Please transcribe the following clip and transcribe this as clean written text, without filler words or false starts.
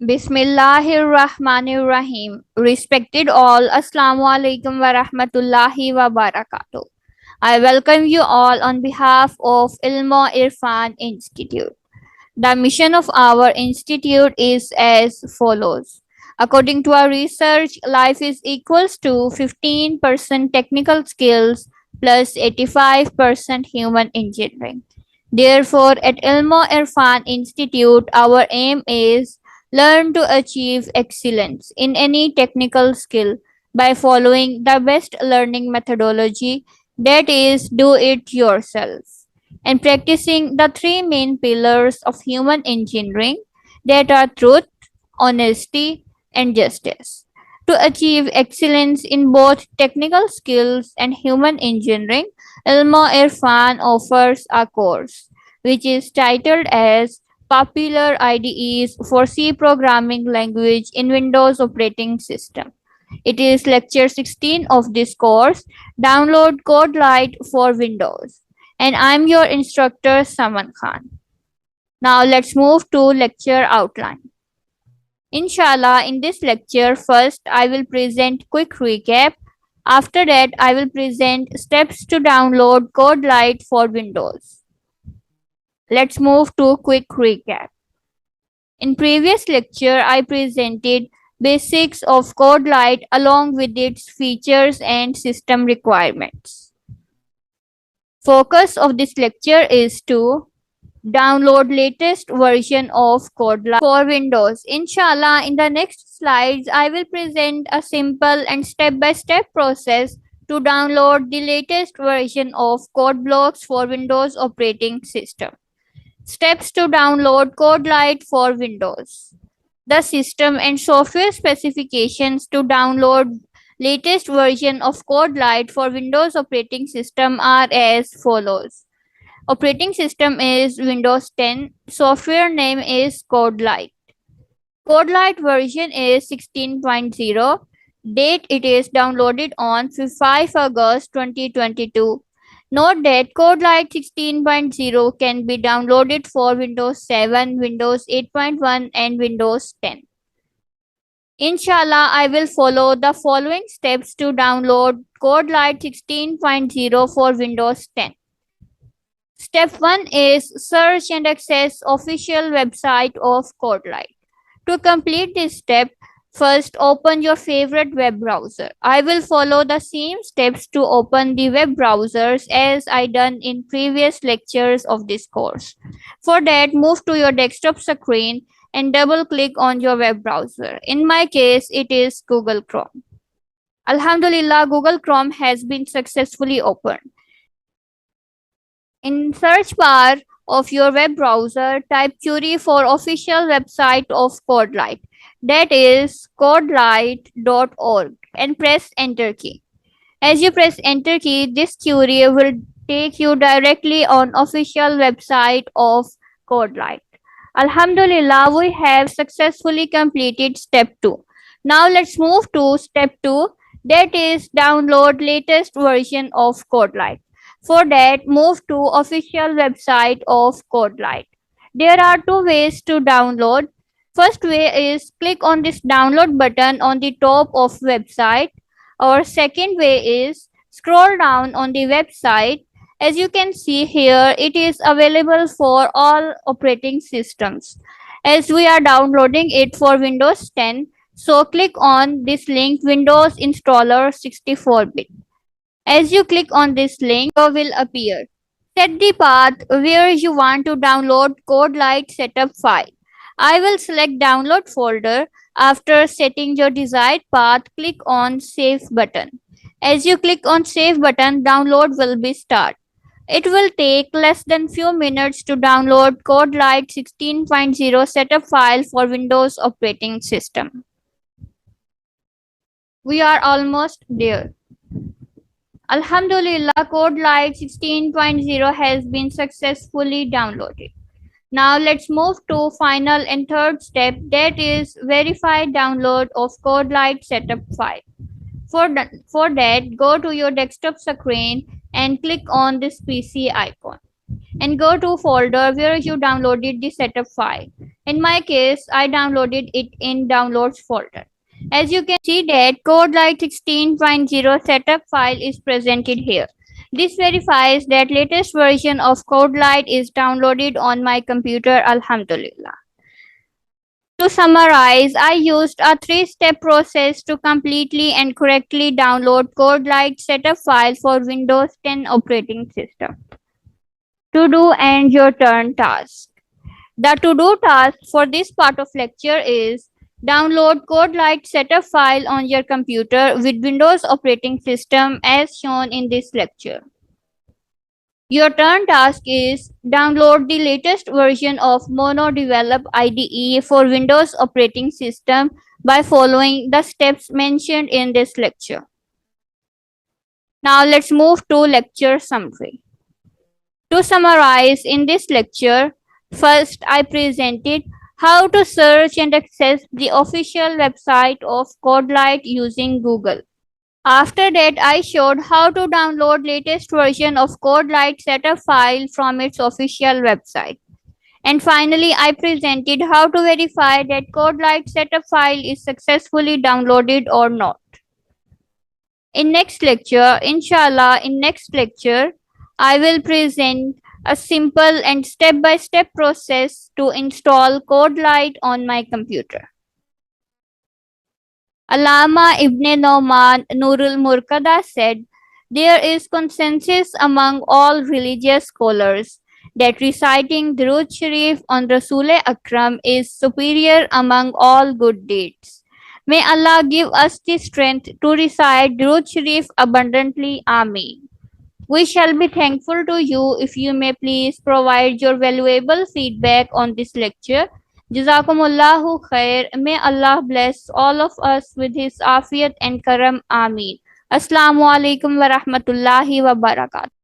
Bismillahirrahmanirrahim. Respected all, Assalamu alaikum wa rahmatullahi wa barakatuh. I welcome you all on behalf of Ilmo Irfan Institute. The mission of our institute is as follows. According to our research, life is equals to 15% technical skills plus 85% human engineering. Therefore, at Ilmo Irfan Institute, our aim is learn to achieve excellence in any technical skill by following the best learning methodology, that is, do it yourself, and practicing the three main pillars of human engineering, that are truth, honesty, and justice. To achieve excellence in both technical skills and human engineering, Ilmo Irfan offers a course which is titled as Popular IDEs for C Programming Language in Windows Operating System. It is lecture 16 of this course. Download CodeLite for Windows. And I'm your instructor Saman Khan. Now let's move to lecture outline. Inshallah, in this lecture, first I will present quick recap. After that, I will present steps to download CodeLite for Windows. Let's move to quick recap. In previous lecture, I presented basics of CodeLite along with its features and system requirements. Focus of this lecture is to download latest version of CodeLite for Windows. Inshallah, in the next slides, I will present a simple and step-by-step process to download the latest version of CodeBlocks for Windows operating system. Steps to download CodeLite for Windows. The system and software specifications to download latest version of CodeLite for Windows operating system are as follows. Operating system is Windows 10. Software name is CodeLite. CodeLite version is 16.0. Date it is downloaded on 5 August 2022. Note that CodeLite 16.0 can be downloaded for Windows 7, Windows 8.1 and Windows 10. Inshallah, I will follow the following steps to download CodeLite 16.0 for Windows 10. Step 1 is search and access official website of CodeLite. To complete this step, first open your favorite web browser. I will follow the same steps to open the web browsers as I done in previous lectures of this course. For that, move to your desktop screen and double click on your web browser. In my case, it is Google Chrome. Alhamdulillah, Google Chrome has been successfully opened. In search bar of your web browser, type query for official website of CodeLite, that is codelite.org, and press enter key. As you press enter key, this query will take you directly on official website of CodeLite. Alhamdulillah, we have successfully completed step 2. Now let's move to step 2, that is download latest version of CodeLite. For that, move to official website of CodeLite. There are two ways to download. First way is click on this download button on the top of website. Or second way is scroll down on the website. As you can see here, it is available for all operating systems. As we are downloading it for Windows 10, so click on this link Windows Installer 64-bit. As you click on this link, it will appear. Set the path where you want to download CodeLite setup file. I will select download folder. After setting your desired path, click on save button. As you click on save button, download will be start. It will take less than few minutes to download CodeLite 16.0 setup file for Windows operating system. We are almost there. Alhamdulillah, CodeLite 16.0 has been successfully downloaded. Now let's move to final and third step, that is verify download of CodeLite setup file. For that, go to your desktop screen and click on this PC icon. and go to folder where you downloaded the setup file. In my case, I downloaded it in downloads folder. As you can see that CodeLite 16.0 setup file is presented here. This verifies that latest version of CodeLite is downloaded on my computer, Alhamdulillah. To summarize, I used a three-step process to completely and correctly download CodeLite setup file for Windows 10 operating system. To do and your turn task. The to-do task for this part of lecture is download CodeLite setup file on your computer with Windows operating system as shown in this lecture. Your turn task is download the latest version of Mono Develop IDE for Windows operating system by following the steps mentioned in this lecture. Now let's move to lecture summary. To summarize in this lecture, first I presented how to search and access the official website of CodeLite using Google. After that, I showed how to download latest version of CodeLite setup file from its official website. And finally, I presented how to verify that CodeLite setup file is successfully downloaded or not. In next lecture, inshallah, I will present a simple and step-by-step process to install CodeLite on my computer. Allama Ibn Nouman Nurul Murkada said, there is consensus among all religious scholars that reciting Durood Sharif on Rasul Akram is superior among all good deeds. May Allah give us the strength to recite Durood Sharif abundantly. Ameen. We shall be thankful to you if you may please provide your valuable feedback on this lecture. Jazakumullahu khair. May Allah bless all of us with His afiyat and karam. Ameen. Assalamu alaikum wa rahmatullahi wa barakatuh.